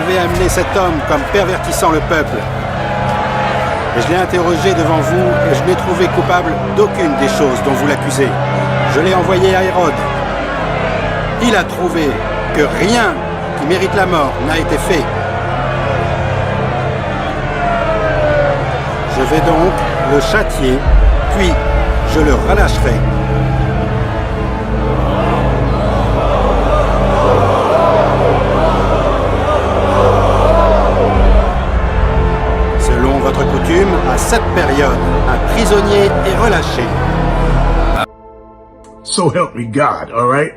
avez amené cet homme comme pervertissant le peuple. Et je l'ai interrogé devant vous et je l'ai trouvé coupable d'aucune des choses dont vous l'accusez. Je l'ai envoyé à Hérode. Il a trouvé que rien qui mérite la mort n'a été fait. Je vais donc le châtier, puis je le relâcherai. Selon votre coutume, à cette période, un prisonnier est relâché. So help me God, all right?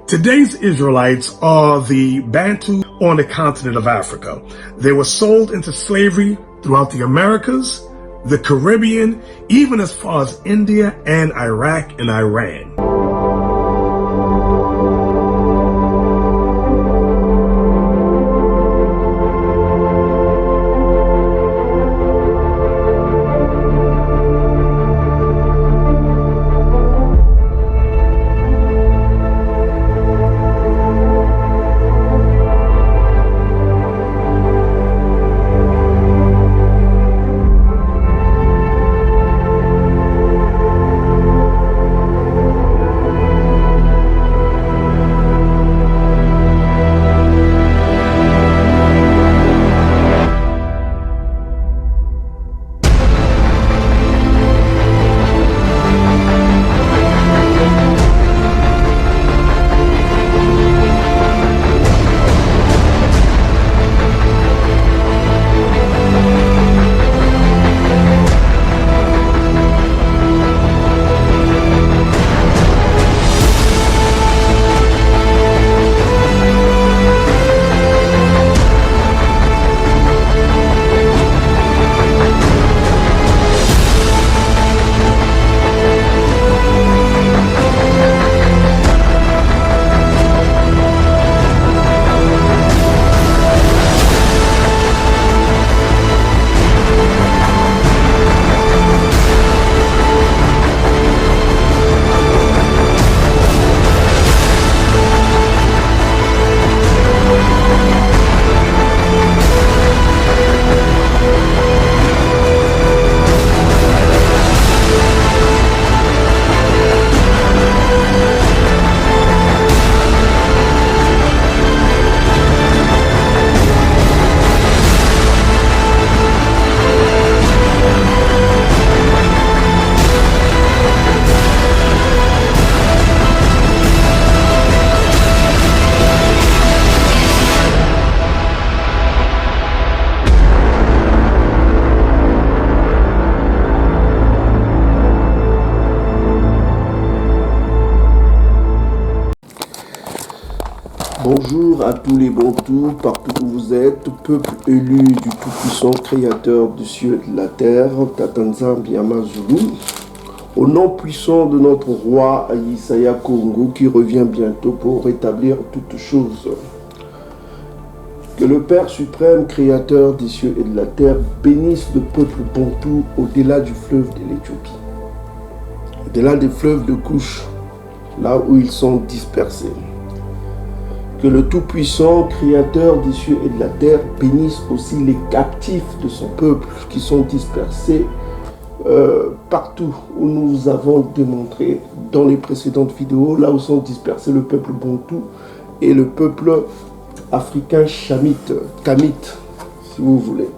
Today's Israelites are the Bantu on the continent of Africa. They were sold into slavery throughout the Americas, the Caribbean, even as far as India and Iraq and Iran. Bonjour à tous les Bantous, partout où vous êtes, peuple élu du Tout-Puissant, Créateur du ciel et de la terre, Tatanza Biama Zulu, au nom puissant de notre roi Isaiah Congo qui revient bientôt pour rétablir toutes choses. Que le Père suprême, Créateur des cieux et de la terre, bénisse le peuple Bantou au-delà du fleuve de l'Éthiopie, au-delà des fleuves de Couche, là où ils sont dispersés. Que le Tout-Puissant, Créateur des cieux et de la terre, bénisse aussi les captifs de son peuple qui sont dispersés partout où nous avons démontré dans les précédentes vidéos, là où sont dispersés le peuple Bantou et le peuple africain chamite, kamite, si vous voulez.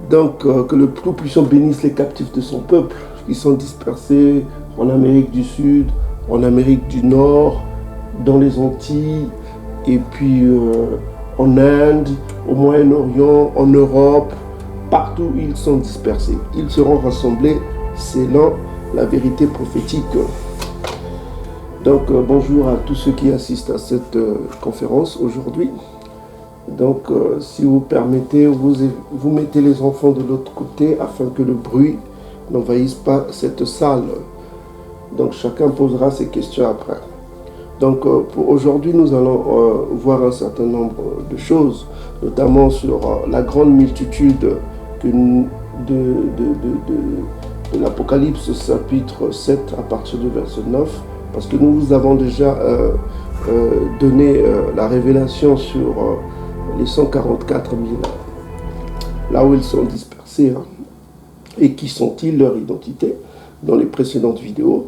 Donc, que le Tout-Puissant bénisse les captifs de son peuple qui sont dispersés en Amérique du Sud, en Amérique du Nord, dans les Antilles, et puis en Inde, au Moyen-Orient, en Europe, partout où ils sont dispersés. Ils seront rassemblés selon la vérité prophétique. Donc bonjour à tous ceux qui assistent à cette conférence aujourd'hui. Donc si vous permettez, vous mettez les enfants de l'autre côté afin que le bruit n'envahisse pas cette salle. Donc chacun posera ses questions après. Donc pour aujourd'hui, nous allons voir un certain nombre de choses, notamment sur la grande multitude de l'Apocalypse chapitre 7 à partir du verset 9, parce que nous vous avons déjà donné la révélation sur les 144 000, là où ils sont dispersés. Hein. Et qui sont-ils, leur identité, dans les précédentes vidéos.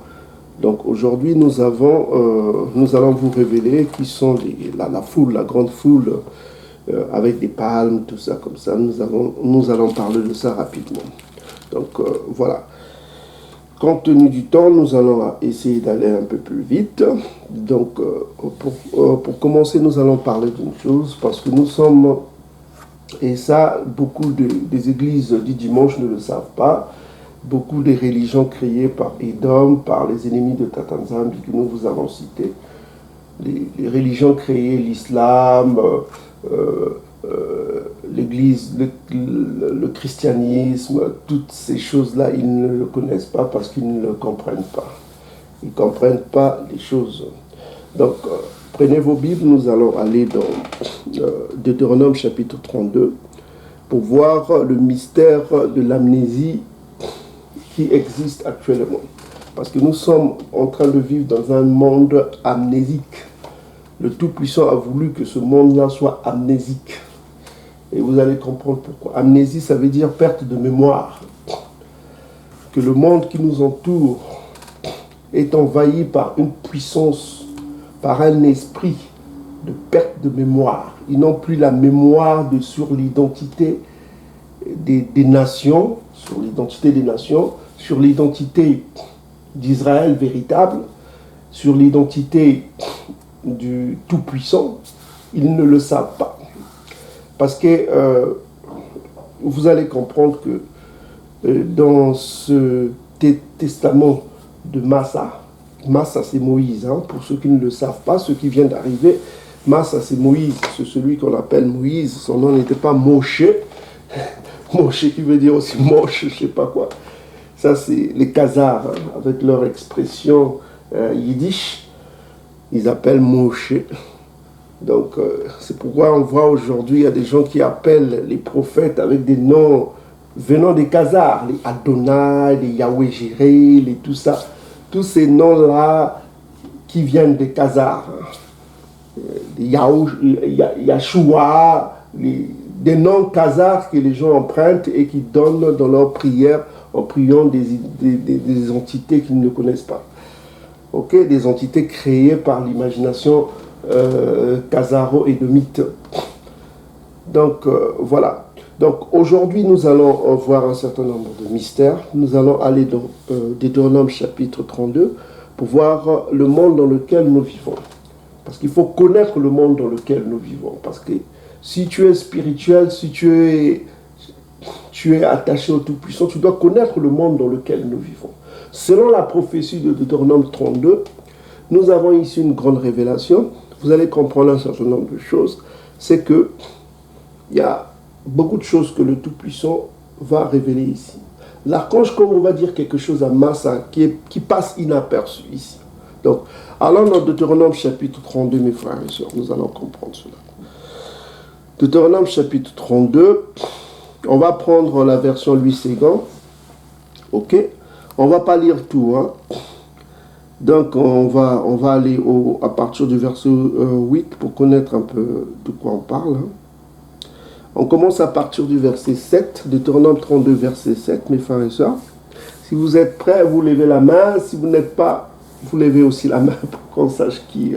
Donc aujourd'hui, nous allons vous révéler qui sont la foule, la grande foule, avec des palmes, tout ça comme ça. Nous allons parler de ça rapidement. Donc voilà. Compte tenu du temps, nous allons essayer d'aller un peu plus vite. Donc pour commencer, nous allons parler d'une chose, parce que nous sommes, et ça, beaucoup des églises du dimanche ne le savent pas, beaucoup des religions créées par Edom, par les ennemis de Tatanzambi que nous vous avons cités. Les religions créées, l'islam, l'église, le christianisme, toutes ces choses-là, ils ne le connaissent pas parce qu'ils ne le comprennent pas. Ils ne comprennent pas les choses. Donc, prenez vos Bibles, nous allons aller dans Deutéronome chapitre 32 pour voir le mystère de l'amnésie qui existe actuellement. Parce que nous sommes en train de vivre dans un monde amnésique. Le Tout-Puissant a voulu que ce monde-là soit amnésique. Et vous allez comprendre pourquoi. Amnésie, ça veut dire perte de mémoire. Que le monde qui nous entoure est envahi par une puissance, par un esprit de perte de mémoire. Ils n'ont plus la mémoire sur l'identité des nations, sur l'identité des nations, sur l'identité d'Israël véritable, sur l'identité du Tout-Puissant. Ils ne le savent pas. Parce que vous allez comprendre que dans ce testament de Massa, Massa c'est Moïse, hein, pour ceux qui ne le savent pas, ceux qui viennent d'arriver, Massa c'est Moïse, c'est celui qu'on appelle Moïse, son nom n'était pas Moshe, Moshe qui veut dire aussi moche, je ne sais pas quoi. Ça c'est les Khazars, hein, avec leur expression yiddish, ils appellent Moshe. Donc, c'est pourquoi on voit aujourd'hui, il y a des gens qui appellent les prophètes avec des noms venant des Khazars, les Adonai, les Yahweh Jireh, les tout ça. Tous ces noms-là qui viennent des Khazars. Les Yahshua, des noms Khazars que les gens empruntent et qui donnent dans leurs prières en priant des entités qu'ils ne connaissent pas. Okay? Des entités créées par l'imagination khazaro-édomite. Donc voilà. Donc aujourd'hui nous allons voir un certain nombre de mystères. Nous allons aller dans Deutéronome chapitre 32 pour voir le monde dans lequel nous vivons. Parce qu'il faut connaître le monde dans lequel nous vivons. Parce que si tu es spirituel, si tu es attaché au Tout-Puissant, tu dois connaître le monde dans lequel nous vivons. Selon la prophétie de Deutéronome 32, nous avons ici une grande révélation. Vous allez comprendre un certain nombre de choses. C'est que il y a beaucoup de choses que le Tout-Puissant va révéler ici. L'archange, comme on va dire quelque chose à Massa, qui passe inaperçu ici. Donc, allons dans Deutéronome chapitre 32, mes frères et sœurs, nous allons comprendre cela. Deutéronome chapitre 32, on va prendre la version Louis Ségan. Ok? On ne va pas lire tout, hein. Donc, on va aller à partir du verset 8 pour connaître un peu de quoi on parle. Hein. On commence à partir du verset 7, Deutéronome 32, verset 7, mes frères et sœurs. Si vous êtes prêts, vous levez la main. Si vous n'êtes pas, vous levez aussi la main pour qu'on sache qui...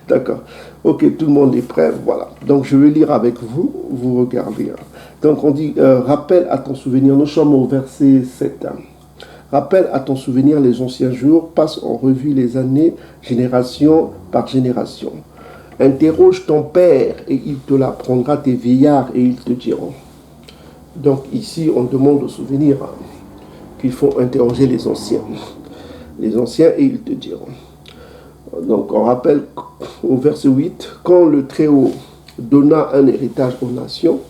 D'accord. Ok, tout le monde est prêt. Voilà. Donc, je vais lire avec vous. Vous regardez. Hein. Donc, on dit, rappelle à ton souvenir. Nous sommes au verset 7. Hein. Rappelle à ton souvenir les anciens jours, passe en revue les années, génération par génération. Interroge ton père et il te l'apprendra, tes vieillards et ils te diront. Donc ici, on demande au souvenir qu'il faut interroger les anciens. Les anciens et ils te diront. Donc on rappelle au verset 8, quand le Très-Haut donna un héritage aux nations,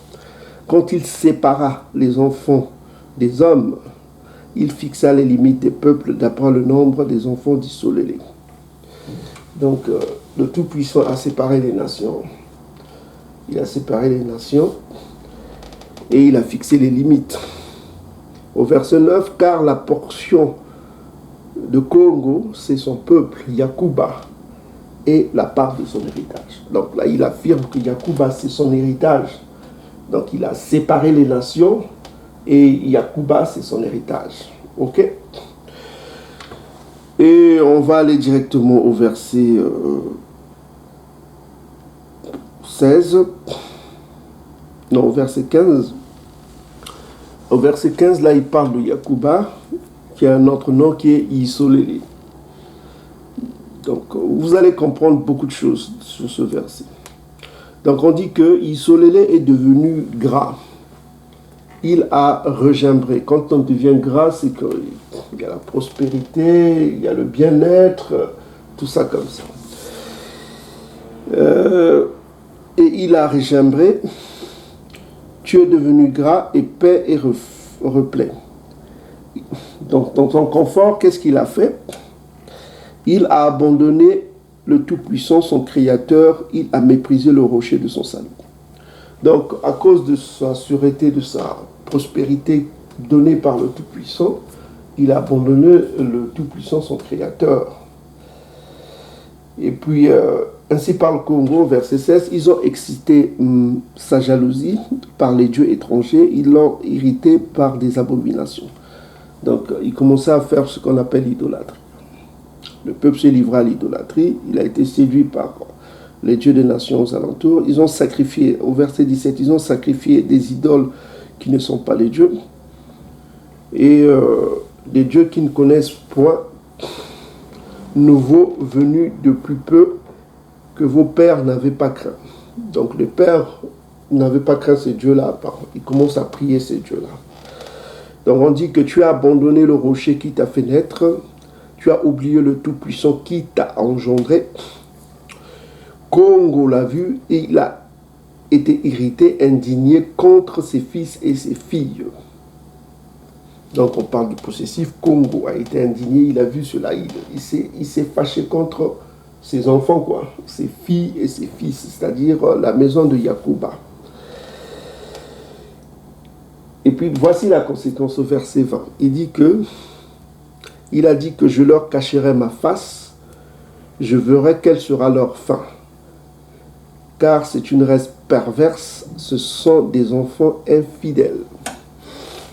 quand il sépara les enfants des hommes, il fixa les limites des peuples d'après le nombre des enfants d'isolés. Donc, le Tout-Puissant a séparé les nations. Il a séparé les nations et il a fixé les limites. Au verset 9, car la portion de Congo, c'est son peuple, Yakuba, est la part de son héritage. Donc là, il affirme que Yacouba, c'est son héritage. Donc il a séparé les nations et Yacouba, c'est son héritage. Ok? Et on va aller directement au verset 16. Non, au verset 15. Au verset 15, là, il parle de Yacouba, qui a un autre nom qui est Isolélé. Donc, vous allez comprendre beaucoup de choses sur ce verset. Donc, on dit que Isolélé est devenu gras. Il a regimbé. Quand on devient gras, c'est qu'il y a la prospérité, il y a le bien-être, tout ça comme ça. Et il a regimbé. Tu es devenu gras, épais et replet. Donc, dans son confort, qu'est-ce qu'il a fait? Il a abandonné le Tout-Puissant, son Créateur. Il a méprisé le rocher de son salut. Donc, à cause de sa sûreté, de sa prospérité donnée par le Tout-Puissant, il a abandonné le Tout-Puissant, son Créateur. Et puis, ainsi par le Congo, verset 16, ils ont excité sa jalousie par les dieux étrangers, ils l'ont irrité par des abominations. Donc, il commençait à faire ce qu'on appelle l'idolâtrie. Le peuple s'est livré à l'idolâtrie, il a été séduit par les dieux des nations aux alentours. Ils ont sacrifié, au verset 17, ils ont sacrifié des idoles qui ne sont pas les dieux, et des dieux qui ne connaissent point, nouveaux venus de plus peu, que vos pères n'avaient pas craint. Donc les pères n'avaient pas craint ces dieux-là. Ils commencent à prier ces dieux-là. Donc on dit que tu as abandonné le rocher qui t'a fait naître, tu as oublié le Tout-Puissant qui t'a engendré. Congo l'a vu et il a été irrité, indigné contre ses fils et ses filles. Donc on parle du possessif. Congo a été indigné, il a vu cela, il s'est fâché contre ses enfants, quoi, ses filles et ses fils, c'est-à-dire la maison de Yacouba. Et puis voici la conséquence au verset 20. Il a dit que je leur cacherai ma face, je verrai quelle sera leur fin. Car c'est une race perverse, ce sont des enfants infidèles.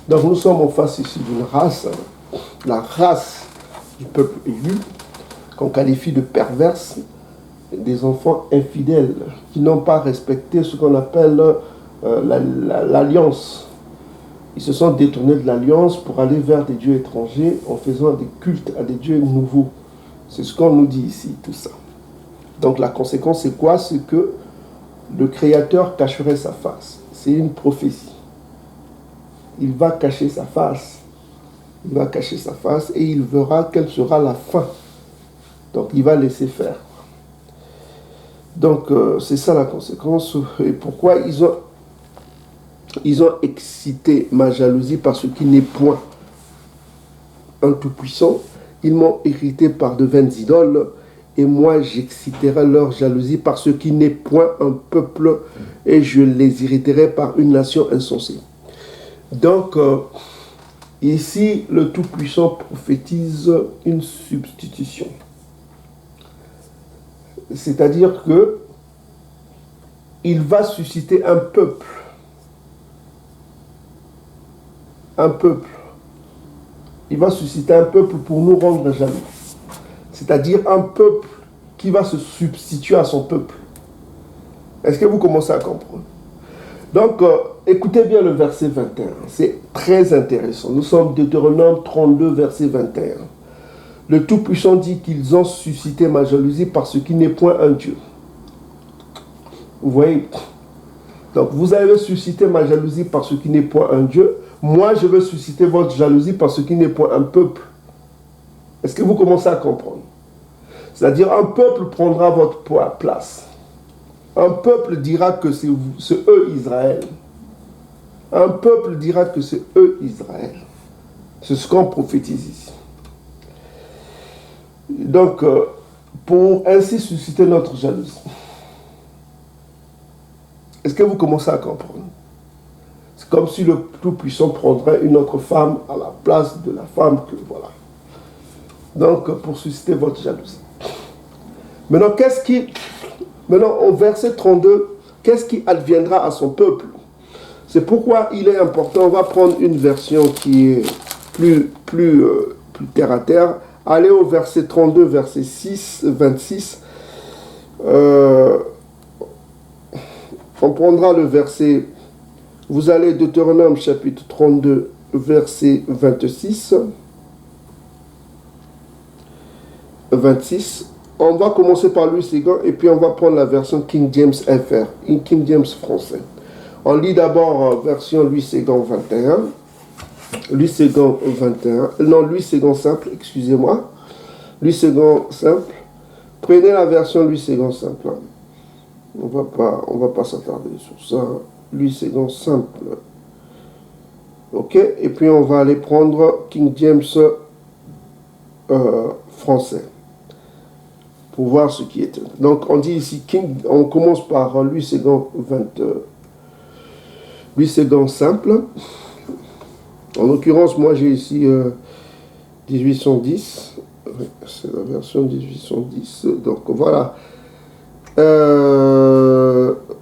Donc nous sommes en face ici d'une race, la race du peuple élu, qu'on qualifie de perverse, des enfants infidèles, qui n'ont pas respecté ce qu'on appelle l'alliance. Ils se sont détournés de l'alliance pour aller vers des dieux étrangers en faisant des cultes à des dieux nouveaux. C'est ce qu'on nous dit ici, tout ça. Donc la conséquence, c'est quoi? C'est que le Créateur cacherait sa face. C'est une prophétie. Il va cacher sa face. Il va cacher sa face et il verra quelle sera la fin. Donc il va laisser faire. Donc c'est ça la conséquence. Et pourquoi ils ont excité ma jalousie par ce qui n'est point un tout-puissant. Ils m'ont irrité par de vaines idoles. Et moi j'exciterai leur jalousie par ce qui n'est point un peuple. Et je les irriterai par une nation insensée. Donc, ici, le Tout-Puissant prophétise une substitution. C'est-à-dire que il va susciter un peuple. Un peuple. Il va susciter un peuple pour nous rendre jaloux. C'est-à-dire un peuple qui va se substituer à son peuple. Est-ce que vous commencez à comprendre? Donc, écoutez bien le verset 21. C'est très intéressant. Nous sommes Deutéronome 32, verset 21. Le Tout-Puissant dit qu'ils ont suscité ma jalousie par ce qui n'est point un Dieu. Vous voyez? Donc, vous avez suscité ma jalousie par ce qui n'est point un Dieu. Moi, je veux susciter votre jalousie par ce qui n'est point un peuple. Est-ce que vous commencez à comprendre? C'est-à-dire, un peuple prendra votre place. Un peuple dira que c'est eux Israël. Un peuple dira que c'est eux Israël. C'est ce qu'on prophétise ici. Donc, pour ainsi susciter notre jalousie. Est-ce que vous commencez à comprendre? C'est comme si le Tout-Puissant prendrait une autre femme à la place de la femme que voilà. Donc, pour susciter votre jalousie. Maintenant, maintenant, au verset 32, qu'est-ce qui adviendra à son peuple? C'est pourquoi il est important, on va prendre une version qui est plus terre à terre. Allez au verset 32, verset 26. On prendra le verset, vous allez Deutéronome chapitre 32, verset 26. On va commencer par Louis II et puis on va prendre la version King James FR, King James français. On lit d'abord version Louis II 21. Louis II 21. Non, Louis II simple, excusez-moi. Louis II simple. Prenez la version Louis II simple. On va pas s'attarder sur ça. Louis II simple. Ok. Et puis on va aller prendre King James français. Pour voir ce qui est. Donc on dit ici on commence par Louis II 20. Simple. En l'occurrence, moi j'ai ici 1810. C'est la version 1810. Donc voilà.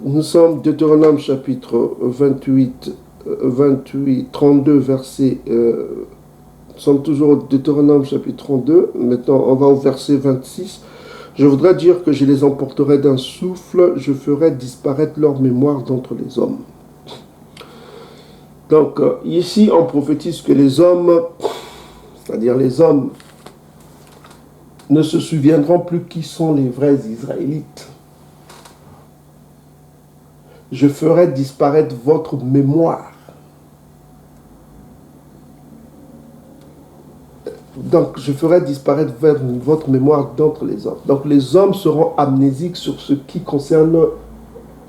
Nous sommes Deutéronome chapitre 28, 32 verset. Nous sommes toujours Deutéronome chapitre 32. Maintenant on va au verset 26. Je voudrais dire que je les emporterai d'un souffle, je ferai disparaître leur mémoire d'entre les hommes. Donc, ici, on prophétise que les hommes, c'est-à-dire les hommes, ne se souviendront plus qui sont les vrais Israélites. Je ferai disparaître votre mémoire. Donc, je ferai disparaître votre mémoire d'entre les hommes. Donc, les hommes seront amnésiques sur ce qui concerne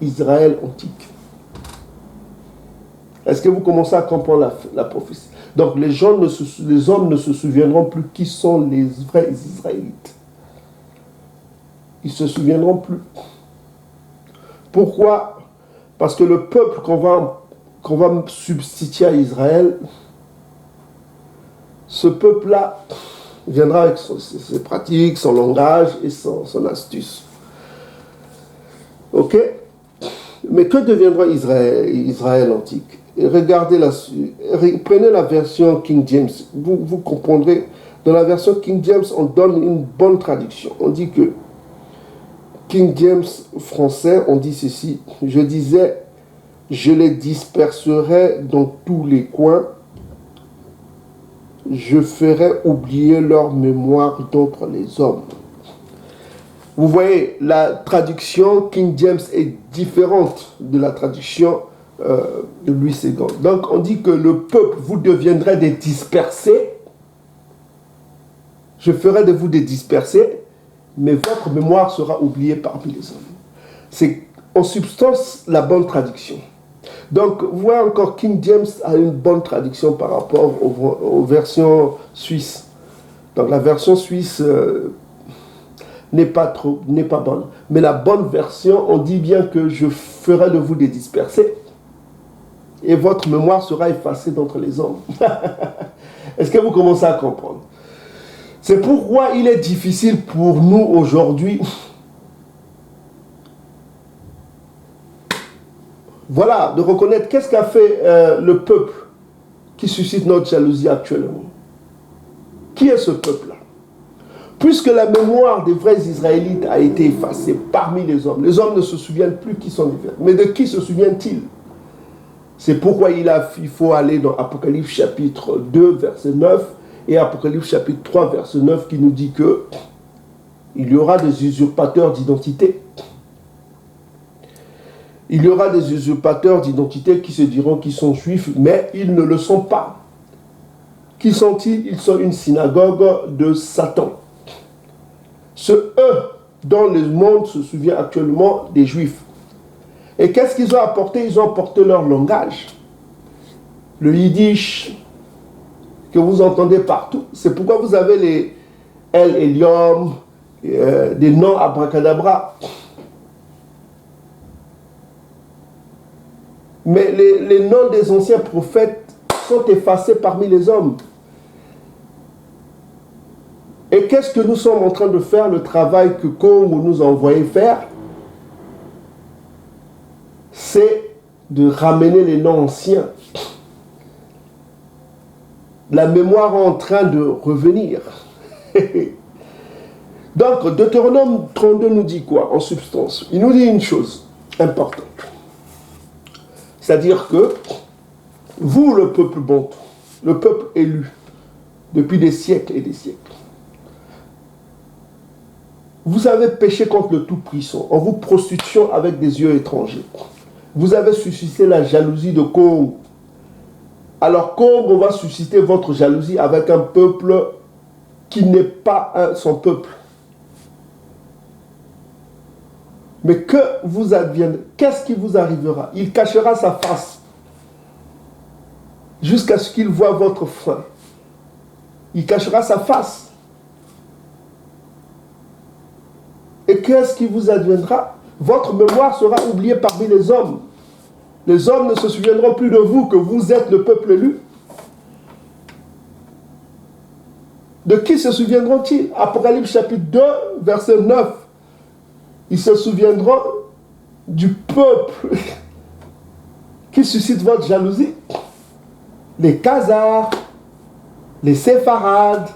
Israël antique. Est-ce que vous commencez à comprendre la prophétie? Donc, les hommes ne se souviendront plus qui sont les vrais Israélites. Ils ne se souviendront plus. Pourquoi? Parce que le peuple qu'on va substituer à Israël, ce peuple-là viendra avec ses pratiques, son langage et son astuce. Ok? Mais que deviendra Israël antique? Regardez prenez la version King James. Vous comprendrez. Dans la version King James, on donne une bonne traduction. On dit que King James français, on dit ceci. Je disais, je les disperserai dans tous les coins. Je ferai oublier leur mémoire d'entre les hommes. Vous voyez, la traduction King James est différente de la traduction de Louis II. Donc, on dit que le peuple, vous deviendrez des dispersés. Je ferai de vous des dispersés, mais votre mémoire sera oubliée parmi les hommes. C'est en substance la bonne traduction. Donc, vous voyez encore, King James a une bonne traduction par rapport aux versions suisses. Donc, la version suisse n'est pas bonne. Mais la bonne version, on dit bien que je ferai de vous des dispersés et votre mémoire sera effacée d'entre les hommes. Est-ce que vous commencez à comprendre? C'est pourquoi il est difficile pour nous aujourd'hui, voilà, de reconnaître qu'est-ce qu'a fait le peuple qui suscite notre jalousie actuellement. Qui est ce peuple-là? Puisque la mémoire des vrais Israélites a été effacée parmi les hommes ne se souviennent plus qui sont les vrais. Mais de qui se souviennent-ils? C'est pourquoi il faut aller dans Apocalypse chapitre 2, verset 9, et Apocalypse chapitre 3, verset 9, qui nous dit que il y aura des usurpateurs d'identité. Il y aura des usurpateurs d'identité qui se diront qu'ils sont juifs, mais ils ne le sont pas. Qui sont-ils? Ils sont une synagogue de Satan. Ceux, eux, dont le monde se souvient actuellement des juifs. Et qu'est-ce qu'ils ont apporté? Ils ont apporté leur langage. Le yiddish, que vous entendez partout. C'est pourquoi vous avez les El Eliom, des noms abracadabra. Mais les noms des anciens prophètes sont effacés parmi les hommes. Et Et qu'est-ce que nous sommes en train de faire, le travail que Congo nous a envoyé faire? C'est de ramener les noms anciens. La mémoire est en train de revenir. Donc, Deutéronome 32 nous dit quoi, en substance? Il nous dit une chose importante. C'est-à-dire que vous, le peuple bantou, le peuple élu, depuis des siècles et des siècles, vous avez péché contre le Tout-Puissant en vous prostituant avec des yeux étrangers. Vous avez suscité la jalousie de Congo. Alors Congo va susciter votre jalousie avec un peuple qui n'est pas son peuple. Mais que vous adviendrez, qu'est-ce qui vous arrivera? Il cachera sa face jusqu'à ce qu'il voie votre frein. Il cachera sa face. Et qu'est-ce qui vous adviendra? Votre mémoire sera oubliée parmi les hommes. Les hommes ne se souviendront plus de vous, que vous êtes le peuple élu. De qui se souviendront-ils? Apocalypse chapitre 2, verset 9. Ils se souviendront du peuple qui suscite votre jalousie. Les Khazars, les Séfarades,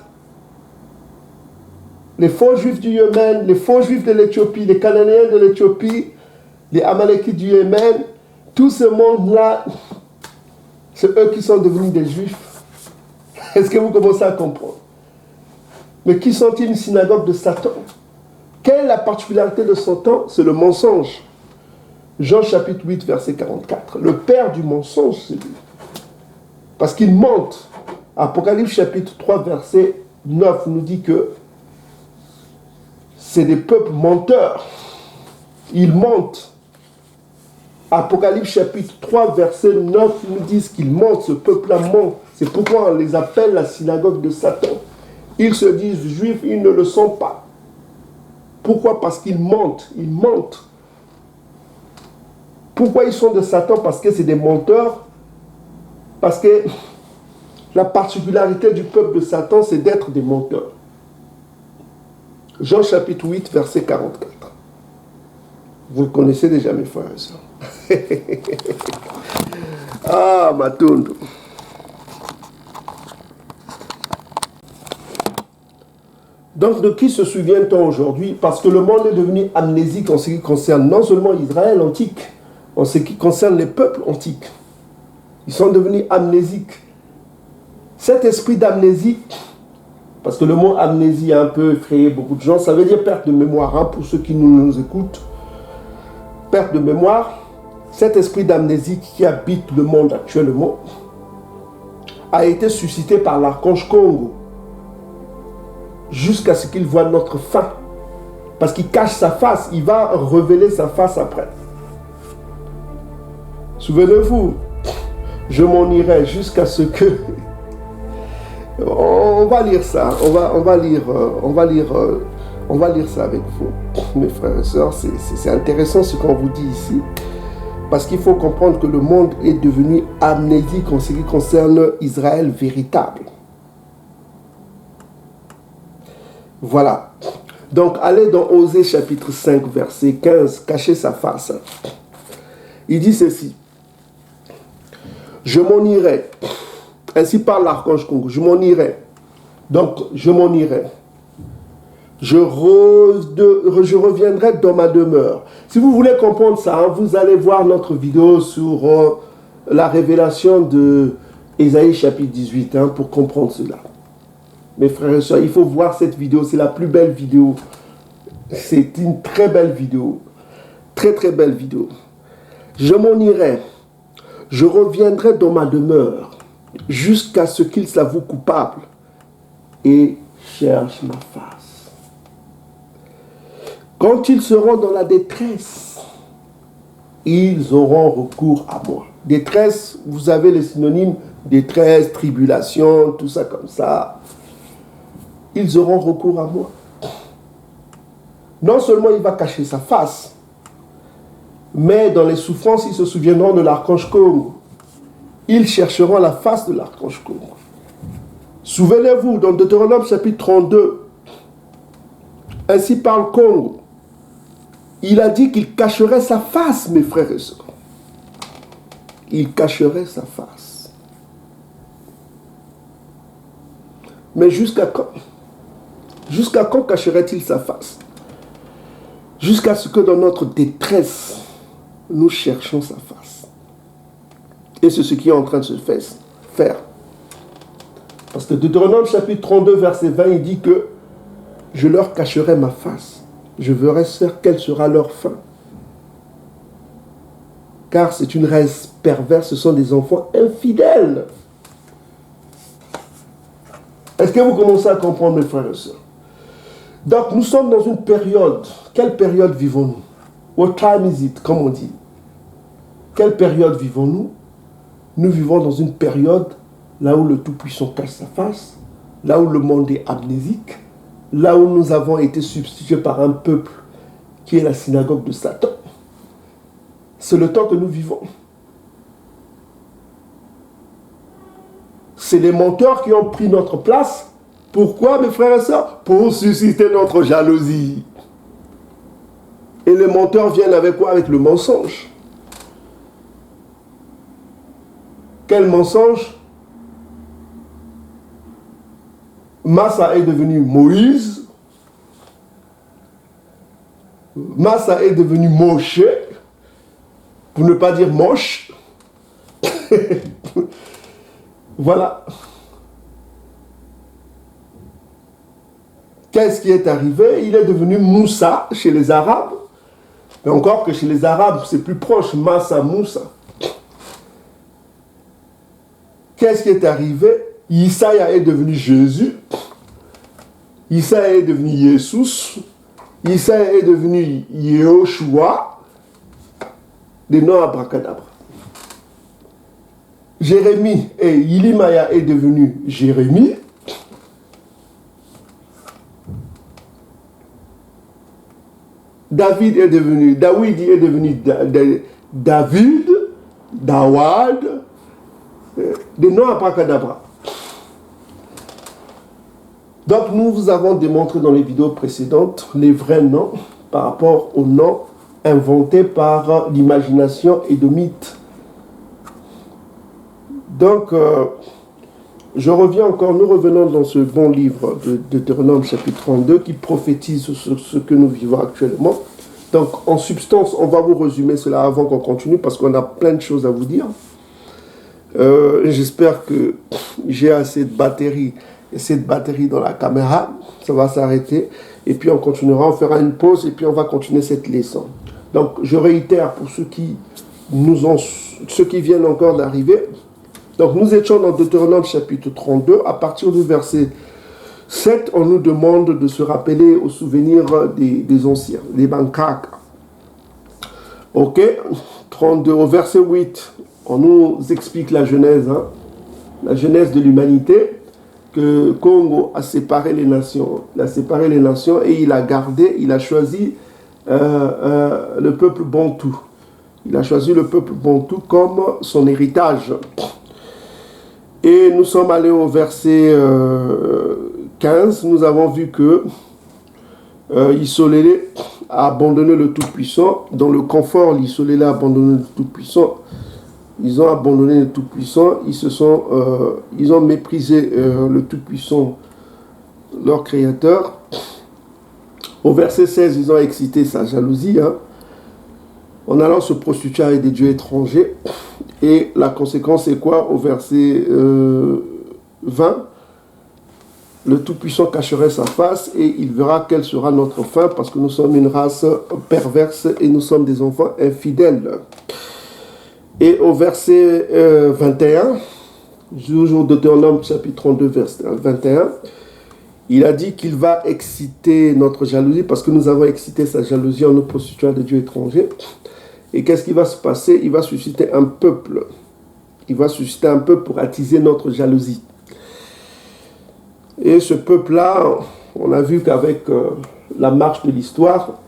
les faux juifs du Yémen, les faux juifs de l'Éthiopie, les Cananéens de l'Éthiopie, les Amalekites du Yémen, tout ce monde-là, c'est eux qui sont devenus des juifs. Est-ce que vous commencez à comprendre? Mais qui sont-ils? Une synagogue de Satan. Quelle est la particularité de son temps? C'est le mensonge. Jean chapitre 8, verset 44. Le père du mensonge, c'est lui. Parce qu'il mente. Apocalypse chapitre 3, verset 9 nous dit que c'est des peuples menteurs. Ils mentent. Apocalypse chapitre 3, verset 9 nous dit qu'ils mentent. Ce peuple-là ment. C'est pourquoi on les appelle la synagogue de Satan. Ils se disent juifs, ils ne le sont pas. Pourquoi? Parce qu'ils mentent. Ils mentent. Pourquoi ils sont de Satan? Parce que c'est des menteurs. Parce que la particularité du peuple de Satan, c'est d'être des menteurs. Jean chapitre 8, verset 44. Vous le connaissez déjà, mes frères et sœurs. Ah, Matondo. Donc, de qui se souvient-on aujourd'hui? Parce que le monde est devenu amnésique en ce qui concerne non seulement Israël antique, en ce qui concerne les peuples antiques. Ils sont devenus amnésiques. Cet esprit d'amnésie, parce que le mot amnésie a un peu effrayé beaucoup de gens, ça veut dire perte de mémoire, hein, pour ceux qui nous écoutent. Perte de mémoire, cet esprit d'amnésie qui habite le monde actuellement a été suscité par l'archange Congo jusqu'à ce qu'il voie notre fin. Parce qu'il cache sa face, il va révéler sa face après. Souvenez-vous, je m'en irai jusqu'à ce que... On va lire ça, on va lire ça avec vous, mes frères et sœurs. C'est intéressant ce qu'on vous dit ici, parce qu'il faut comprendre que le monde est devenu amnésique en ce qui concerne Israël véritable. Voilà. Donc, allez dans Osée chapitre 5, verset 15, cacher sa face. Il dit ceci. Je m'en irai. Ainsi parle l'archange Congo. Je m'en irai. Donc, je m'en irai. Je reviendrai dans ma demeure. Si vous voulez comprendre ça, hein, vous allez voir notre vidéo sur la révélation de Ésaïe chapitre 18 hein, pour comprendre cela. Mes frères et sœurs, il faut voir cette vidéo. C'est la plus belle vidéo. C'est une très belle vidéo. Très très belle vidéo. Je m'en irai. Je reviendrai dans ma demeure jusqu'à ce qu'ils s'avouent coupables et cherchent ma face. Quand ils seront dans la détresse, ils auront recours à moi. Détresse, vous avez les synonymes détresse, tribulation, tout ça comme ça. Ils auront recours à moi. Non seulement il va cacher sa face, mais dans les souffrances, ils se souviendront de l'archange Congo. Ils chercheront la face de l'archange Congo. Souvenez-vous, dans Deutéronome chapitre 32, Ainsi parle Congo. Il a dit qu'il cacherait sa face, mes frères et sœurs. Il cacherait sa face. Mais jusqu'à quand? Jusqu'à quand cacherait-il sa face? Jusqu'à ce que dans notre détresse, nous cherchions sa face. Et c'est ce qui est en train de se faire. Parce que Deutéronome chapitre 32, verset 20, il dit que je leur cacherai ma face. Je verrai quelle sera leur fin. Car c'est une race perverse, ce sont des enfants infidèles. Est-ce que vous commencez à comprendre, mes frères et sœurs? Donc, nous sommes dans une période. Quelle période vivons-nous? What time is it, comme on dit? Quelle période vivons-nous? Nous vivons dans une période là où le Tout-Puissant cache sa face, là où le monde est amnésique, là où nous avons été substitués par un peuple qui est la synagogue de Satan. C'est le temps que nous vivons. C'est les menteurs qui ont pris notre place. Pourquoi, mes frères et sœurs? Pour susciter notre jalousie. Et les menteurs viennent avec quoi? Avec le mensonge. Quel mensonge? Massa est devenu Moïse. Massa est devenu Moshe. Pour ne pas dire moche. Voilà. Qu'est-ce qui est arrivé? Il est devenu Moussa chez les Arabes. Mais encore que chez les Arabes, c'est plus proche, Massa, Moussa. Qu'est-ce qui est arrivé? Isaïa est devenu Jésus. Isaïa est devenu Jésus. Isaïa est devenu Yehoshua. Des noms abracadabra. Jérémie et Ilimaya est devenu Jérémie. David est devenu David, Dawad, des noms abracadabra. Donc nous vous avons démontré dans les vidéos précédentes les vrais noms par rapport aux noms inventés par l'imagination édomite. Donc je reviens encore, nous revenons dans ce bon livre de Deutéronome chapitre 32 qui prophétise sur ce que nous vivons actuellement. Donc en substance, on va vous résumer cela avant qu'on continue parce qu'on a plein de choses à vous dire. J'espère que j'ai assez de batterie dans la caméra. Ça va s'arrêter et puis on continuera, on fera une pause et puis on va continuer cette leçon. Donc je réitère pour ceux qui viennent encore d'arriver. Donc nous étions dans Deutéronome chapitre 32, à partir du verset 7, on nous demande de se rappeler au souvenir des anciens, des bankaks. Ok, 32, au verset 8, on nous explique la genèse de l'humanité, que Congo a séparé les nations, et il a choisi le peuple bantou. Il a choisi le peuple bantou comme son héritage. Et nous sommes allés au verset 15, nous avons vu que Isolélé a abandonné le Tout-Puissant. Dans le confort, l'Isolélé a abandonné le Tout-Puissant. Ils ont abandonné le Tout-Puissant, ils ont méprisé le Tout-Puissant, leur Créateur. Au verset 16, ils ont excité sa jalousie, en allant se prostituer avec des dieux étrangers. Et la conséquence est quoi? Au verset 20, le Tout-Puissant cacherait sa face et il verra quelle sera notre fin parce que nous sommes une race perverse et nous sommes des enfants infidèles. Et au verset 21, toujours Deutéronome chapitre 32, verset 21, il a dit qu'il va exciter notre jalousie parce que nous avons excité sa jalousie en nous prostituant à des dieux étrangers. Et qu'est-ce qui va se passer? Il va susciter un peuple. Il va susciter un peuple pour attiser notre jalousie. Et ce peuple-là, on a vu qu'avec la marche de l'histoire,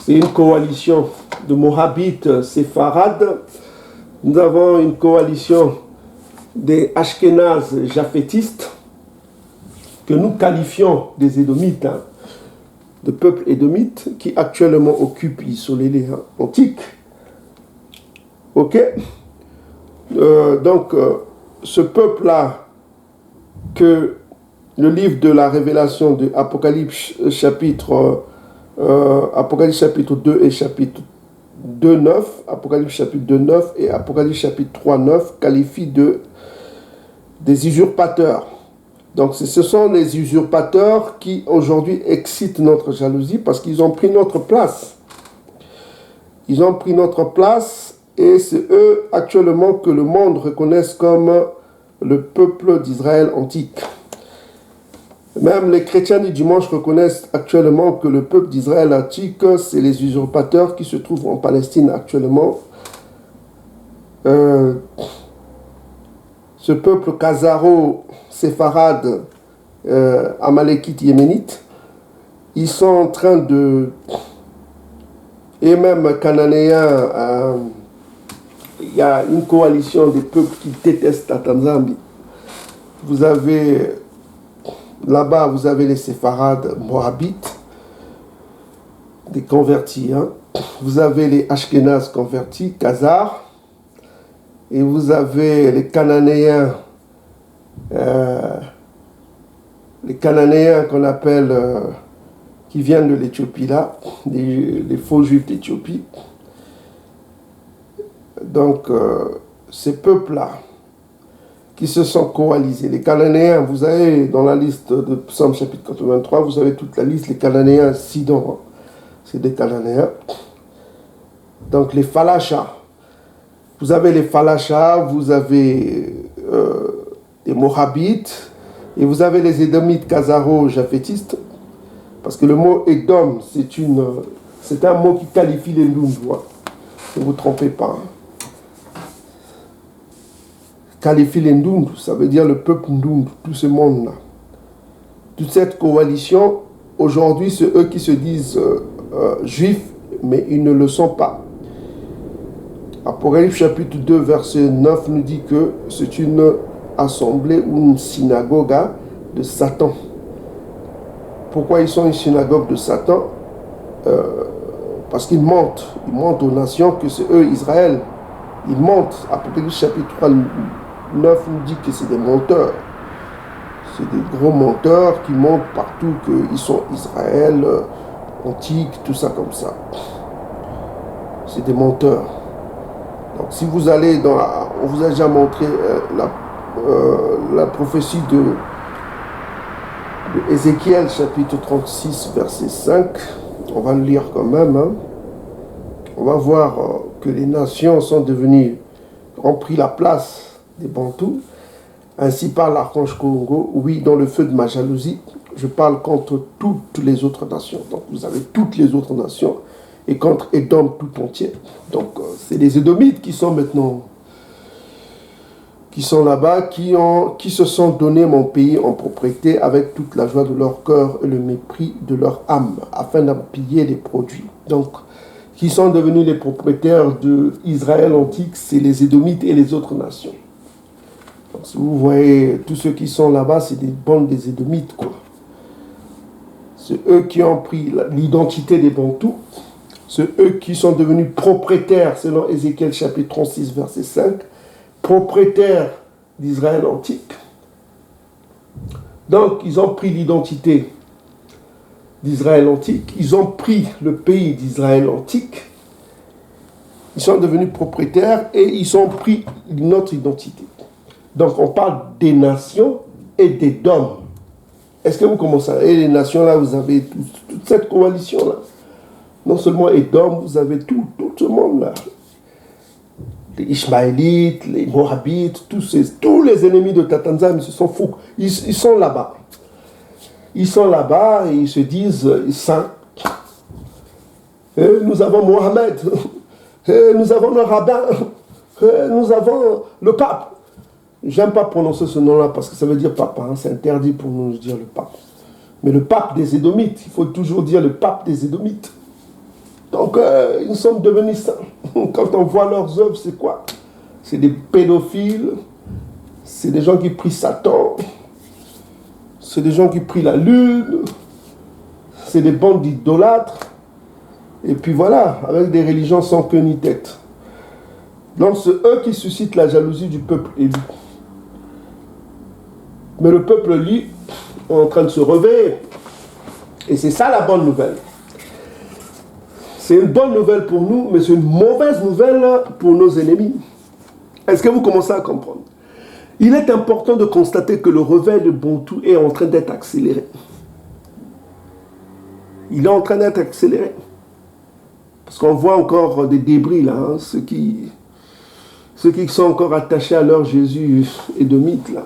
c'est une coalition de Moabites séfarades. Nous avons une coalition des Ashkénazes japhétistes, que nous qualifions des Édomites. de peuple édomite qui actuellement occupe Isolélé antique. Ok? Donc, ce peuple-là, que le livre de la révélation de Apocalypse chapitre 2 et chapitre 2, 9, Apocalypse chapitre 2, 9 et Apocalypse chapitre 3, 9 qualifient des usurpateurs. Donc ce sont les usurpateurs qui aujourd'hui excitent notre jalousie parce qu'ils ont pris notre place. Ils ont pris notre place et c'est eux actuellement que le monde reconnaisse comme le peuple d'Israël antique. Même les chrétiens du dimanche reconnaissent actuellement que le peuple d'Israël antique, c'est les usurpateurs qui se trouvent en Palestine actuellement. Ce peuple khazaro-séfarade, amalékite, yéménite, ils sont en train de... Et même cananéens, il y a une coalition des peuples qui détestent la Tanzanie. Vous avez... Là-bas, vous avez les séfarades moabites, des convertis. Hein. Vous avez les ashkénazes convertis, khazars. Et vous avez les Cananéens qu'on appelle, qui viennent de l'Éthiopie là, les faux juifs d'Éthiopie. Donc, ces peuples-là, qui se sont coalisés. Les Cananéens, vous avez dans la liste de Psaume chapitre 83, vous avez toute la liste, les Cananéens, Sidon, hein, c'est des Cananéens. Donc les Falachas, vous avez les Falachas, vous avez les Moabites, et vous avez les Édomites khazaro-japhétistes, parce que le mot Édom, c'est un mot qui qualifie les Ndundu, ne vous trompez pas. Hein. Qualifie les Ndundu, ça veut dire le peuple Ndundu, tout ce monde-là. Toute cette coalition, aujourd'hui, c'est eux qui se disent juifs, mais ils ne le sont pas. Apocalypse chapitre 2, verset 9 nous dit que c'est une assemblée ou une synagogue de Satan. Pourquoi ils sont une synagogue de Satan? Parce qu'ils mentent. Ils mentent aux nations que c'est eux, Israël. Ils mentent. Apocalypse chapitre 3, 9 nous dit que c'est des menteurs. C'est des gros menteurs qui montrent partout qu'ils sont Israël, antique, tout ça comme ça. C'est des menteurs. Donc si vous allez dans on vous a déjà montré la prophétie de Ézéchiel chapitre 36 verset 5. On va le lire quand même. Hein. On va voir que les nations ont pris la place des Bantous. Ainsi parle l'archange Congo, oui, dans le feu de ma jalousie, je parle contre toutes les autres nations. Donc vous avez toutes les autres nations et contre Édom tout entier. Donc c'est les Édomites qui sont maintenant, qui sont là-bas, qui se sont donné mon pays en propriété avec toute la joie de leur cœur et le mépris de leur âme, afin d'en piller les produits. Donc, qui sont devenus les propriétaires d'Israël antique, c'est les Édomites et les autres nations. Donc, si vous voyez, tous ceux qui sont là-bas, c'est des bandes des Édomites, quoi. C'est eux qui ont pris l'identité des Bantous. C'est eux qui sont devenus propriétaires, selon Ézéchiel chapitre 36, verset 5, propriétaires d'Israël antique. Donc, ils ont pris l'identité d'Israël antique, ils ont pris le pays d'Israël antique, ils sont devenus propriétaires et ils ont pris notre identité. Donc, on parle des nations et des dômes. Est-ce que vous commencez à... Et les nations, là, vous avez toute cette coalition-là. Non seulement Édom, vous avez tout ce monde-là. Les Ishmaélites, les Moabites, tous les ennemis de Tatanzam, ils se sont fous. Ils sont là-bas. Ils sont là-bas et ils se disent saints. Nous avons Mohamed. Nous avons le rabbin. Nous avons le pape. J'aime pas prononcer ce nom-là parce que ça veut dire papa. Hein. C'est interdit pour nous de dire le pape. Mais le pape des Édomites, il faut toujours dire le pape des Édomites. Donc, ils sont devenus saints. Quand on voit leurs œuvres, c'est quoi? C'est des pédophiles. C'est des gens qui prient Satan. C'est des gens qui prient la lune. c'est des bandes d'idolâtres. Et puis voilà, avec des religions sans queue ni tête. Donc c'est eux qui suscitent la jalousie du peuple élu. Mais le peuple, lui, est en train de se réveiller. Et c'est ça la bonne nouvelle. C'est une bonne nouvelle pour nous, mais c'est une mauvaise nouvelle pour nos ennemis. Est-ce que vous commencez à comprendre? Il est important de constater que le réveil de Bontou est en train d'être accéléré. Il est en train d'être accéléré. Parce qu'on voit encore des débris là, hein, ceux qui sont encore attachés à leur Jésus et de mythe là.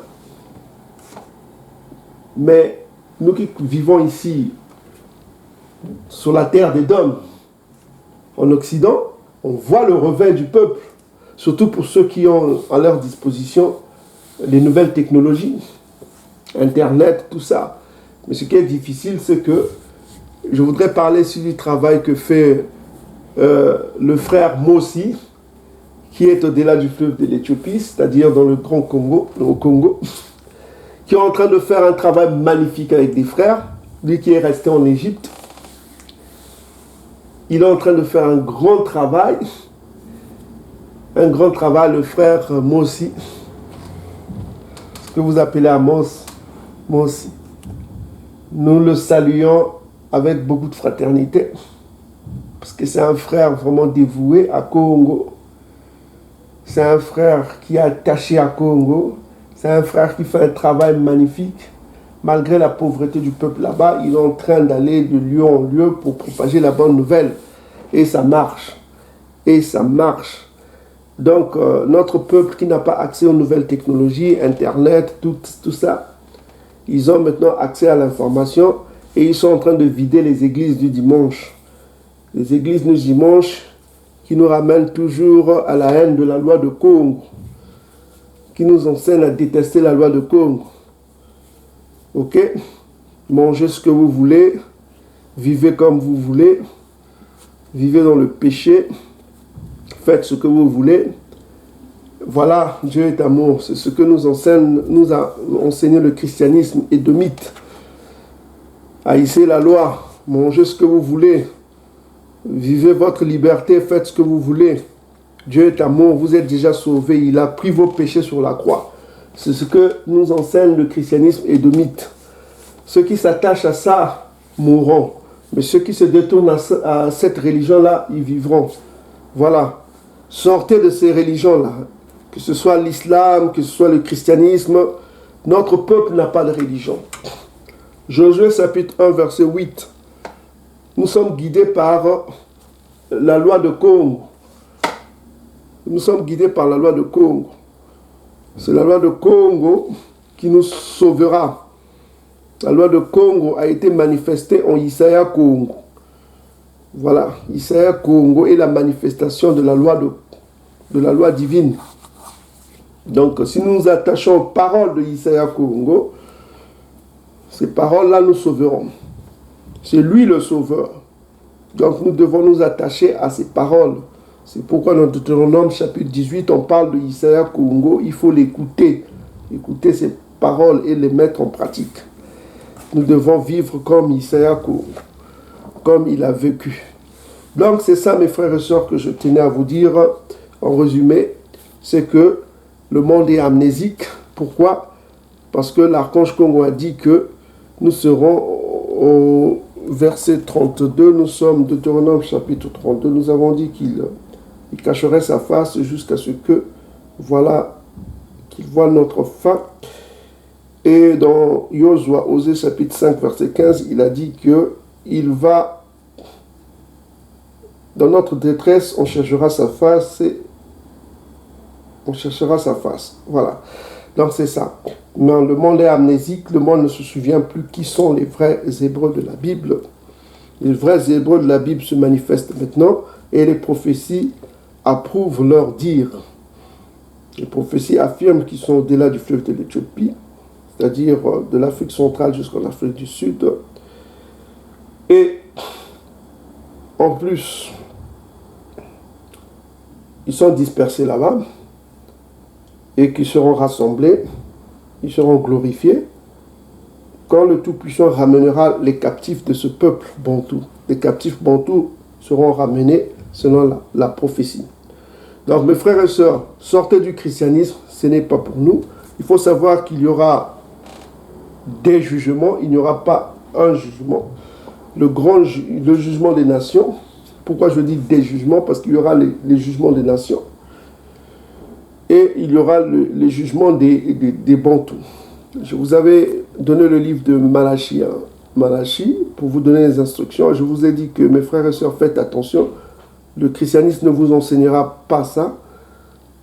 Mais nous qui vivons ici, sur la terre des dômes, en Occident, on voit le réveil du peuple, surtout pour ceux qui ont à leur disposition les nouvelles technologies, Internet, tout ça. Mais ce qui est difficile, c'est que je voudrais parler sur du travail que fait le frère Mossi, qui est au-delà du fleuve de l'Éthiopie, c'est-à-dire dans le Grand Congo, au Congo, qui est en train de faire un travail magnifique avec des frères, lui qui est resté en Égypte. Il est en train de faire un grand travail, le frère Mossi, ce que vous appelez Amos, Mossi. Nous le saluons avec beaucoup de fraternité, parce que c'est un frère vraiment dévoué à Congo. C'est un frère qui est attaché à Congo. C'est un frère qui fait un travail magnifique. Malgré la pauvreté du peuple là-bas, il est en train d'aller de lieu en lieu pour propager la bonne nouvelle. Et ça marche. Et ça marche. Donc, notre peuple qui n'a pas accès aux nouvelles technologies, Internet, tout ça, ils ont maintenant accès à l'information et ils sont en train de vider les églises du dimanche. Les églises du dimanche qui nous ramènent toujours à la haine de la loi de Congo, qui nous enseignent à détester la loi de Congo. Ok? Mangez ce que vous voulez, vivez comme vous voulez, vivez dans le péché, faites ce que vous voulez. Voilà, Dieu est amour. C'est ce que nous a enseigné le christianisme édomite. Haïssez la loi, mangez ce que vous voulez, vivez votre liberté, faites ce que vous voulez. Dieu est amour, vous êtes déjà sauvés, il a pris vos péchés sur la croix. C'est ce que nous enseigne le christianisme édomite. Ceux qui s'attachent à ça mourront, mais ceux qui se détournent à cette religion-là, ils vivront. Voilà, sortez de ces religions-là, que ce soit l'islam, que ce soit le christianisme. Notre peuple n'a pas de religion. Josué chapitre 1 verset 8. Nous sommes guidés par la loi de Congo. Nous sommes guidés par la loi de Congo. C'est la loi de Congo qui nous sauvera. La loi de Congo a été manifestée en Isaiah Congo. Voilà, Isaiah Congo est la manifestation de la loi divine. Donc, si nous nous attachons aux paroles de Isaiah Congo, ces paroles-là nous sauveront. C'est lui le sauveur. Donc, nous devons nous attacher à ces paroles. C'est pourquoi dans Deutéronome chapitre 18, on parle de Isaiah Congo. Il faut l'écouter. Écouter ces paroles et les mettre en pratique. Nous devons vivre comme Isaiah Congo, comme il a vécu. Donc, c'est ça, mes frères et sœurs, que je tenais à vous dire en résumé. C'est que le monde est amnésique. Pourquoi? Parce que l'archange Congo a dit que nous serons au verset 32. Nous sommes Deutéronome chapitre 32. Nous avons dit qu'il cacherait sa face jusqu'à ce que, voilà, qu'il voit notre fin. Et dans Josué, Osée chapitre 5, verset 15, il a dit que il va, dans notre détresse, on cherchera sa face et on cherchera sa face. Voilà. Donc c'est ça. Mais le monde est amnésique, le monde ne se souvient plus qui sont les vrais Hébreux de la Bible. Les vrais Hébreux de la Bible se manifestent maintenant et les prophéties approuvent leur dire. Les prophéties affirment qu'ils sont au-delà du fleuve de l'Éthiopie, c'est-à-dire de l'Afrique centrale jusqu'en Afrique du Sud. Et en plus, ils sont dispersés là-bas et qui seront rassemblés, ils seront glorifiés quand le Tout-Puissant ramènera les captifs de ce peuple bantou. Les captifs bantous seront ramenés selon la prophétie. Donc mes frères et sœurs, sortez du christianisme, ce n'est pas pour nous. Il faut savoir qu'il y aura des jugements, il n'y aura pas un jugement. Le jugement des nations. Pourquoi je dis des jugements? Parce qu'il y aura les jugements des nations. Et il y aura les jugements des bantous. Je vous avais donné le livre de Malachie, Malachie, pour vous donner les instructions. Je vous ai dit que mes frères et sœurs, faites attention. Le christianisme ne vous enseignera pas ça.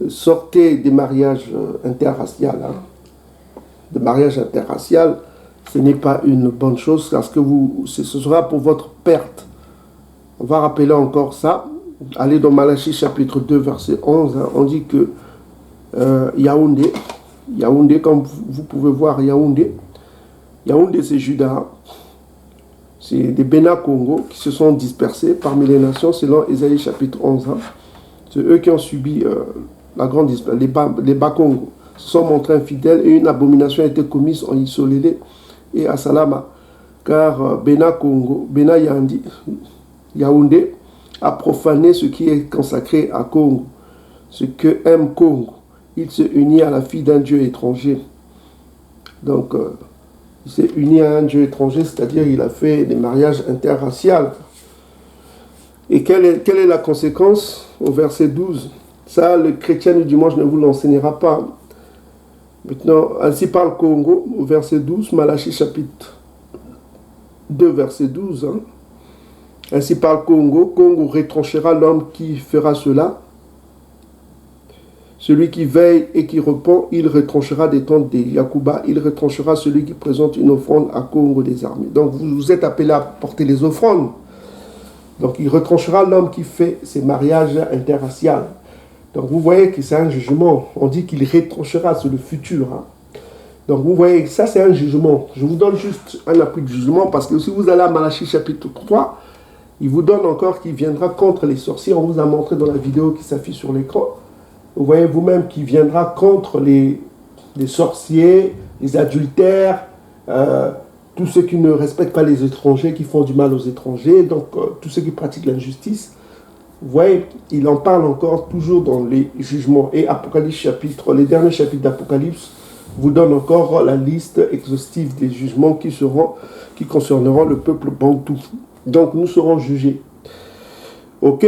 Sortez des mariages interraciaux. De mariage interracial, ce n'est pas une bonne chose parce que ce sera pour votre perte. On va rappeler encore ça. Allez dans Malachie chapitre 2, verset 11. On dit que Yaoundé, comme vous pouvez voir, Yaoundé c'est Juda. C'est des Bénin Congo qui se sont dispersés parmi les nations selon Ésaïe chapitre 11. C'est eux qui ont subi la grande dispersion. Les Bas-Congo se sont montrés infidèles et une abomination a été commise en Isolélé et à Salama. Car Bénin Congo, Bénin Yaoundé a profané ce qui est consacré à Congo. Ce que aime Congo. Il se unit à la fille d'un dieu étranger. Donc, il s'est uni à un dieu étranger, c'est-à-dire il a fait des mariages interraciaux. Et quelle est la conséquence au verset 12? Ça, le chrétien du dimanche ne vous l'enseignera pas. Maintenant, ainsi parle Congo, au verset 12, Malachie chapitre 2, verset 12. Ainsi parle Congo, Congo retranchera l'homme qui fera cela. Celui qui veille et qui repent, il retranchera des tentes des Yakuba, il retranchera celui qui présente une offrande à Congo des armées. Donc vous êtes appelés à porter les offrandes. Donc il retranchera l'homme qui fait ces mariages interraciaux. Donc vous voyez que c'est un jugement. On dit qu'il retranchera, c'est le futur. Donc vous voyez, ça c'est un jugement. Je vous donne juste un appui de jugement parce que si vous allez à Malachie chapitre 3, il vous donne encore qu'il viendra contre les sorciers. On vous a montré dans la vidéo qui s'affiche sur l'écran. Vous voyez vous-même qu'il viendra contre les sorciers, les adultères, tous ceux qui ne respectent pas les étrangers, qui font du mal aux étrangers, donc tous ceux qui pratiquent l'injustice. Vous voyez, il en parle encore toujours dans les jugements. Et Apocalypse chapitre, les derniers chapitres d'Apocalypse vous donnent encore la liste exhaustive des jugements qui concerneront le peuple bantou. Donc nous serons jugés. Ok?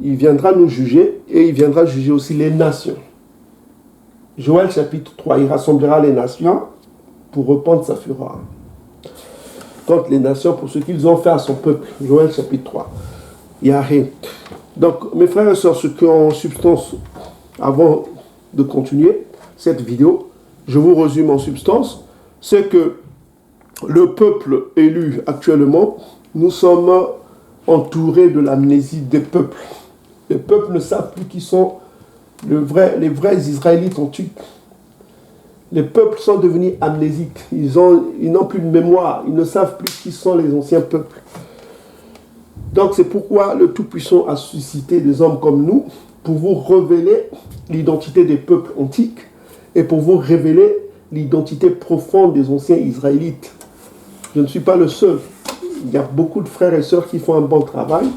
Il viendra nous juger et il viendra juger aussi les nations. Joël chapitre 3, il rassemblera les nations pour reprendre sa fureur. Contre les nations pour ce qu'ils ont fait à son peuple. Joël chapitre 3. Yahé. Donc mes frères et sœurs, ce qu'en substance, avant de continuer cette vidéo, je vous résume en substance, c'est que le peuple élu actuellement, nous sommes entourés de l'amnésie des peuples. Les peuples ne savent plus qui sont les vrais Israélites antiques. Les peuples sont devenus amnésiques. Ils n'ont plus de mémoire. Ils ne savent plus qui sont les anciens peuples. Donc c'est pourquoi le Tout-Puissant a suscité des hommes comme nous pour vous révéler l'identité des peuples antiques et pour vous révéler l'identité profonde des anciens Israélites. Je ne suis pas le seul. Il y a beaucoup de frères et sœurs qui font un bon travail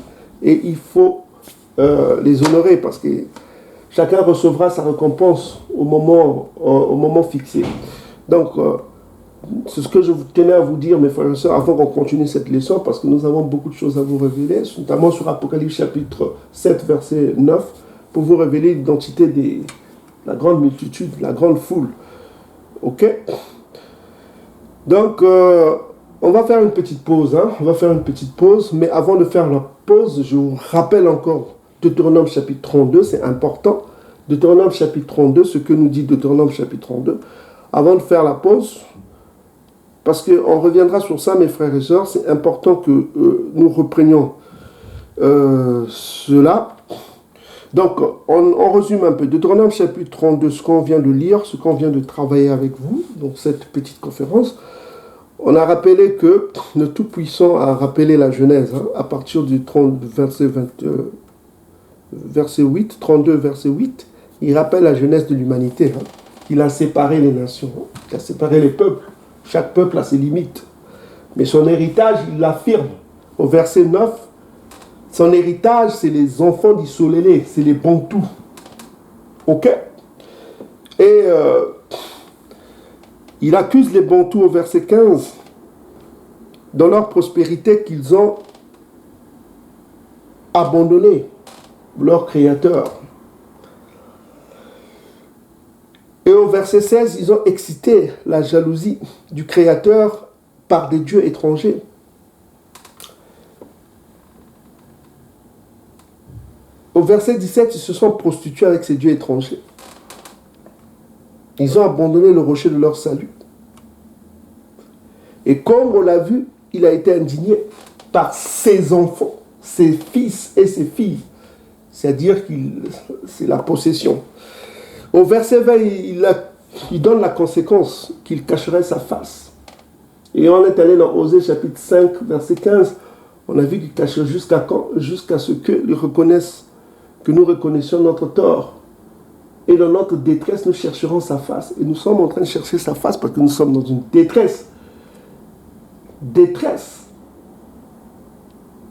et il faut les honorer parce que chacun recevra sa récompense au moment fixé. Donc, c'est ce que je tenais à vous dire, mes frères et sœurs, avant qu'on continue cette leçon, parce que nous avons beaucoup de choses à vous révéler, notamment sur Apocalypse chapitre 7, verset 9, pour vous révéler l'identité de la grande multitude, la grande foule. Ok? Donc, on va faire une petite pause. On va faire une petite pause, mais avant de faire la pause, je vous rappelle encore Deutéronome chapitre 32, c'est important. Deutéronome chapitre 32, ce que nous dit Deutéronome chapitre 32. Avant de faire la pause, parce qu'on reviendra sur ça, mes frères et sœurs, c'est important que nous reprenions cela. Donc, on résume un peu. Deutéronome chapitre 32, ce qu'on vient de lire, ce qu'on vient de travailler avec vous, donc cette petite conférence. On a rappelé que le Tout-Puissant a rappelé la Genèse, à partir du 30, verset 8, 32, verset 8, il rappelle la jeunesse de l'humanité. Il a séparé les nations, il a séparé les peuples. Chaque peuple a ses limites. Mais son héritage, il l'affirme. Au verset 9, son héritage, c'est les enfants d'Isolélé, c'est les Bantous. Ok? Et il accuse les Bantous au verset 15, dans leur prospérité qu'ils ont abandonné leur Créateur. Et au verset 16, ils ont excité la jalousie du Créateur par des dieux étrangers. Au verset 17, ils se sont prostitués avec ces dieux étrangers. Ils ont abandonné le rocher de leur salut. Et comme on l'a vu, il a été indigné par ses enfants, ses fils et ses filles. C'est-à-dire que c'est la possession. Au verset 20, il donne la conséquence qu'il cacherait sa face. Et on est allé dans Osée chapitre 5, verset 15. On a vu qu'il cachait jusqu'à quand? Jusqu'à ce que nous reconnaissions notre tort. Et dans notre détresse, nous chercherons sa face. Et nous sommes en train de chercher sa face parce que nous sommes dans une détresse. Détresse.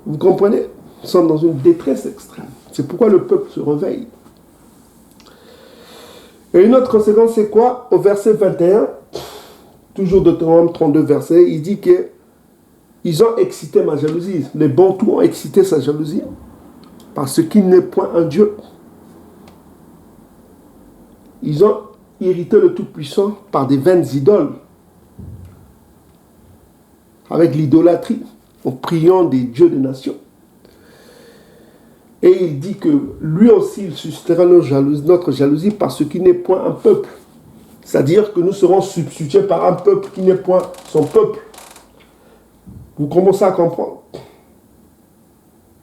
Vous comprenez? Nous sommes dans une détresse extrême. C'est pourquoi le peuple se réveille. Et une autre conséquence, c'est quoi? Au verset 21, toujours Deutéronome 32 verset, il dit que ils ont excité ma jalousie. Les Bantous ont excité sa jalousie parce qu'il n'est point un Dieu. Ils ont irrité le Tout-Puissant par des vaines idoles, avec l'idolâtrie, en priant des dieux des nations. Et il dit que lui aussi, il suscitera notre jalousie parce qu'il n'est point un peuple. C'est-à-dire que nous serons substitués par un peuple qui n'est point son peuple. Vous commencez à comprendre.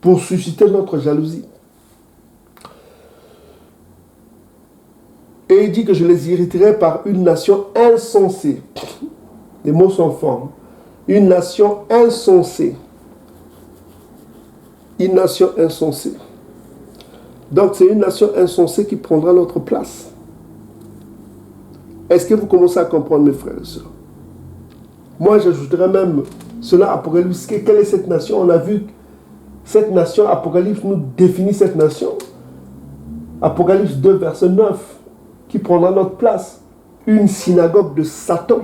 Pour susciter notre jalousie. Et il dit que je les irriterai par une nation insensée. Les mots sont forts. Une nation insensée. Une nation insensée. Donc c'est une nation insensée qui prendra notre place. Est-ce que vous commencez à comprendre, mes frères et sœurs? Moi, j'ajouterais même cela à Apocalypse. Quelle est cette nation? On a vu cette nation, Apocalypse nous définit cette nation. Apocalypse 2, verset 9, qui prendra notre place. Une synagogue de Satan.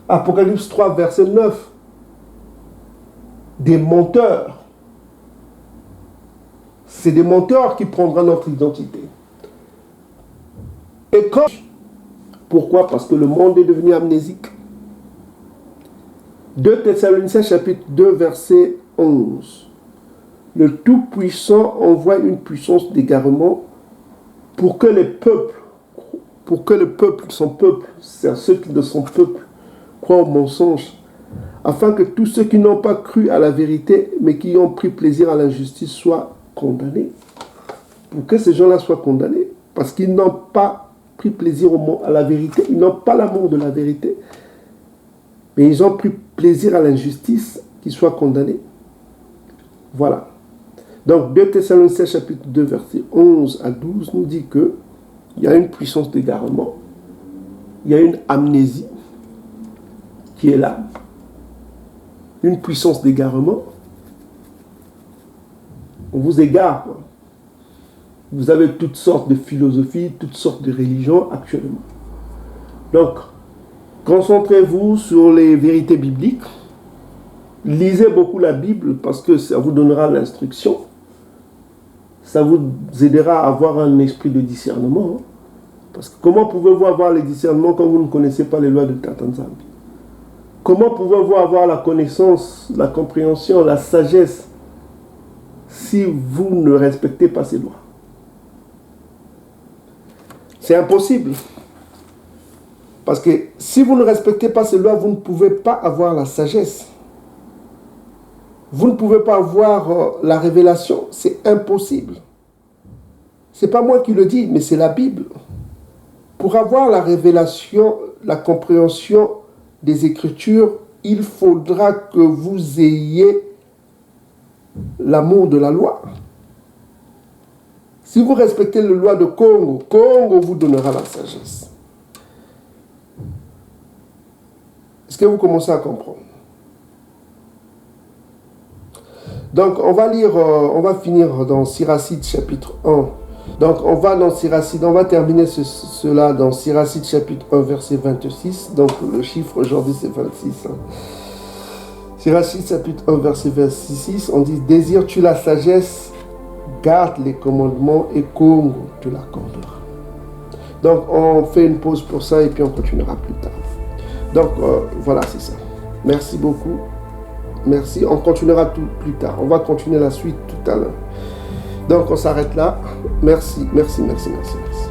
Apocalypse 3, verset 9, des menteurs. C'est des menteurs qui prendront notre identité. Et quand? Pourquoi? Parce que le monde est devenu amnésique. 2 Thessaloniciens chapitre 2 verset 11. Le Tout-Puissant envoie une puissance d'égarement pour que les peuples, son peuple, c'est ceux qui de son peuple, croient au mensonge, afin que tous ceux qui n'ont pas cru à la vérité, mais qui ont pris plaisir à l'injustice, soient condamnés. Pour que ces gens-là soient condamnés, parce qu'ils n'ont pas pris plaisir à la vérité, ils n'ont pas l'amour de la vérité, mais ils ont pris plaisir à l'injustice, qu'ils soient condamnés. Voilà. Donc 2 Thessaloniciens chapitre 2 verset 11 à 12 nous dit que il y a une puissance d'égarement, il y a une amnésie qui est là, une puissance d'égarement. On vous égare, quoi. Vous avez toutes sortes de philosophies, toutes sortes de religions actuellement. Donc, concentrez-vous sur les vérités bibliques. Lisez beaucoup la Bible parce que ça vous donnera l'instruction. Ça vous aidera à avoir un esprit de discernement. Parce que comment pouvez-vous avoir le discernement quand vous ne connaissez pas les lois de Tatanzambi? Comment pouvez-vous avoir la connaissance, la compréhension, la sagesse si vous ne respectez pas ces lois? C'est impossible. Parce que si vous ne respectez pas ces lois, vous ne pouvez pas avoir la sagesse. Vous ne pouvez pas avoir la révélation. C'est impossible. Ce n'est pas moi qui le dis, mais c'est la Bible. Pour avoir la révélation, la compréhension des Écritures, il faudra que vous ayez l'amour de la loi. Si vous respectez la loi de Congo, Congo vous donnera la sagesse. que vous commencez à comprendre? Donc, on va lire, on va finir dans Siracide chapitre 1. Donc, on va dans Siracide, on va terminer cela dans Siracide chapitre 1, verset 26. Donc, le chiffre aujourd'hui, c'est 26. Siracide chapitre 1, verset 26, on dit, désires-tu la sagesse, garde les commandements et Congo te l'accordera. Donc, on fait une pause pour ça et puis on continuera plus tard. Donc, voilà, c'est ça. Merci beaucoup. Merci. On continuera tout plus tard. On va continuer la suite tout à l'heure. Donc, on s'arrête là. Merci, merci, merci, merci, merci.